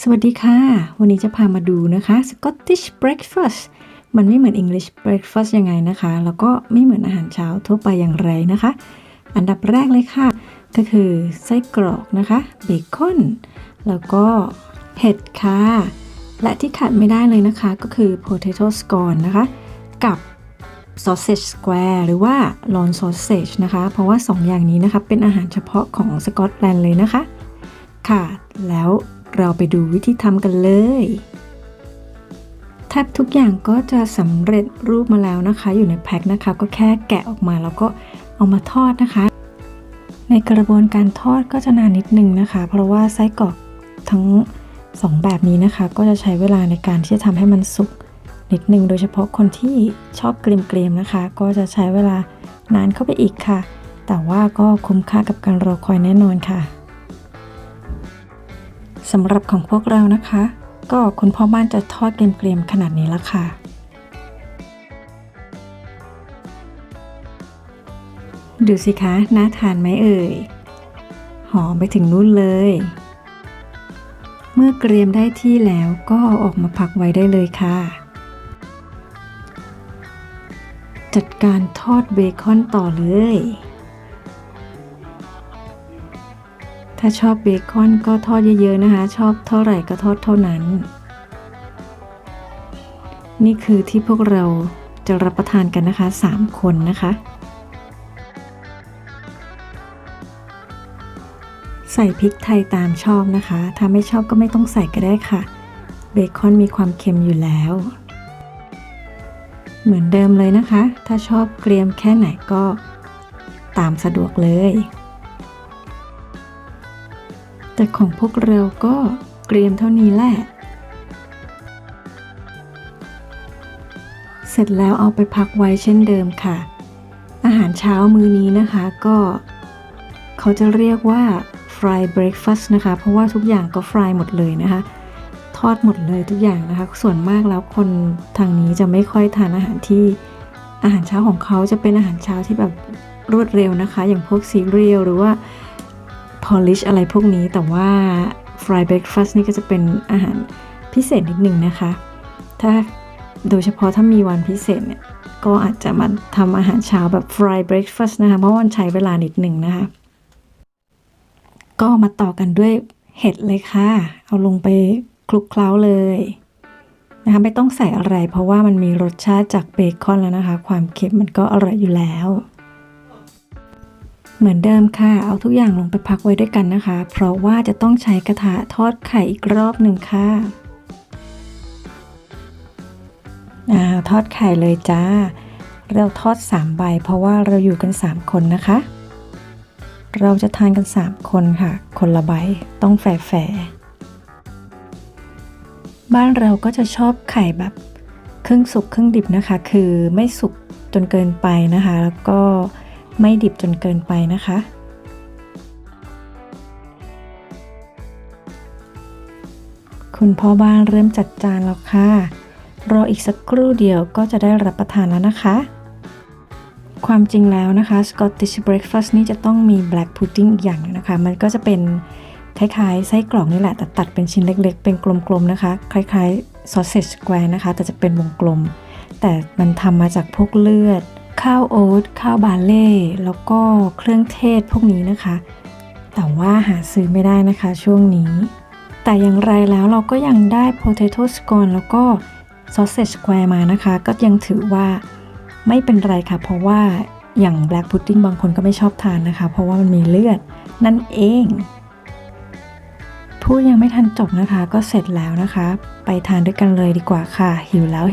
สวัสดีค่ะวันนี้จะพามาดูนะคะ Scottish breakfast มันไม่เหมือน English breakfast ยังไงนะคะแล้วก็ไม่เหมือนอาหารเช้าทั่วไปอย่างไรนะคะอันดับแรกเลยค่ะก็คือไส้กรอกนะคะเบคอนแล้วก็เห็ดค่ะและที่ขาดไม่ได้เลยนะคะก็คือ potato scone นะคะกับ sausage square หรือว่า lawn sausage นะคะเพราะว่า2 อย่างนี้นะคะเป็นอาหารเฉพาะของสกอตแลนด์เลยนะคะค่ะแล้วเราไปดูวิธีทำกันเลยแทบทุกอย่างก็จะสำเร็จรูปมาแล้วนะคะอยู่ในแพ็คนะคะก็แค่แกะออกมาแล้วก็เอามาทอดนะคะในกระบวนการทอดก็จะนานนิดนึงนะคะเพราะว่าไส้กรอกทั้ง2แบบนี้นะคะก็จะใช้เวลาในการที่จะทำให้มันสุกนิดนึงโดยเฉพาะคนที่ชอบเกรียมๆนะคะก็จะใช้เวลานานเข้าไปอีกค่ะแต่ว่าก็คุ้มค่ากับการรอคอยแน่นอนค่ะสำหรับของพวกเรานะคะก็คุณพ่อบ้านจะทอดเกรียมๆขนาดนี้ละค่ะดูสิคะน่าทานไหมเอ่ยหอมไปถึงนู่นเลยเมื่อเกรียมได้ที่แล้วก็ออกมาพักไว้ได้เลยค่ะจัดการทอดเบคอนต่อเลยถ้าชอบเบคอนก็ทอดเยอะๆนะคะชอบเท่าไหร่ก็ทอดเท่านั้นนี่คือที่พวกเราจะรับประทานกันนะคะ3 คนนะคะใส่พริกไทยตามชอบนะคะถ้าไม่ชอบก็ไม่ต้องใส่ก็ได้ค่ะเบคอนมีความเค็มอยู่แล้วเหมือนเดิมเลยนะคะถ้าชอบเกรียมแค่ไหนก็ตามสะดวกเลยแต่ของพวกเราก็เกรียมเท่านี้แหละเสร็จแล้วเอาไปพักไว้เช่นเดิมค่ะอาหารเช้ามื้อนี้นะคะก็เขาจะเรียกว่า fry breakfast นะคะเพราะว่าทุกอย่างก็ fry หมดเลยนะคะทอดหมดเลยทุกอย่างนะคะส่วนมากแล้วคนทางนี้จะไม่ค่อยทานอาหารเช้าของเขาจะเป็นอาหารเช้าที่แบบรวดเร็วนะคะอย่างพวกซีเรียลหรือว่าpolish อะไรพวกนี้แต่ว่า fry breakfast นี่ก็จะเป็นอาหารพิเศษนิดหนึ่งนะคะถ้าโดยเฉพาะถ้ามีวันพิเศษเนี่ยก็อาจจะมาทำอาหารเช้าแบบ fry breakfast นะคะเพราะมันใช้เวลานิดหนึ่งนะคะก็มาต่อกันด้วยเห็ดเลยค่ะเอาลงไปคลุกเคล้าเลยนะคะไม่ต้องใส่อะไรเพราะว่ามันมีรสชาติจากเบคอนแล้วนะคะความเค็มมันก็อร่อยอยู่แล้วเหมือนเดิมค่ะเอาทุกอย่างลงไปพักไว้ด้วยกันนะคะเพราะว่าจะต้องใช้กระทะทอดไข่อีกรอบหนึ่งค่ะทอดไข่เลยจ้าเราทอด3 ใบเพราะว่าเราอยู่กัน3 คนนะคะเราจะทานกัน3 คนค่ะคนละใบต้องแฝงบ้านเราก็จะชอบไข่แบบครึ่งสุกครึ่งดิบนะคะคือไม่สุกจนเกินไปนะคะแล้วก็ไม่ดิบจนเกินไปนะคะคุณพ่อบ้านเริ่มจัดจานแล้วค่ะรออีกสักครู่เดียวก็จะได้รับประทานแล้วนะคะความจริงแล้วนะคะ Scottish breakfast นี่จะต้องมี black pudding อีกอย่างนึงนะคะมันก็จะเป็นคล้ายๆไส้กรอกนี่แหละแต่ตัดเป็นชิ้นเล็กๆเป็นกลมๆนะคะคล้ายๆ sausage square นะคะแต่จะเป็นวงกลมแต่มันทำมาจากพวกเลือดข้าวโอ๊ตข้าวบาเล่แล้วก็เครื่องเทศพวกนี้นะคะแต่ว่าหาซื้อไม่ได้นะคะช่วงนี้แต่อย่างไรแล้วเราก็ยังได้ potato scone แล้วก็ sausage square มานะคะก็ยังถือว่าไม่เป็นไรค่ะเพราะว่าอย่าง black pudding บางคนก็ไม่ชอบทานนะคะเพราะว่ามันมีเลือดนั่นเองพูดยังไม่ทันจบนะคะก็เสร็จแล้วนะคะไปทานด้วยกันเลยดีกว่าค่ะหิวแล้ว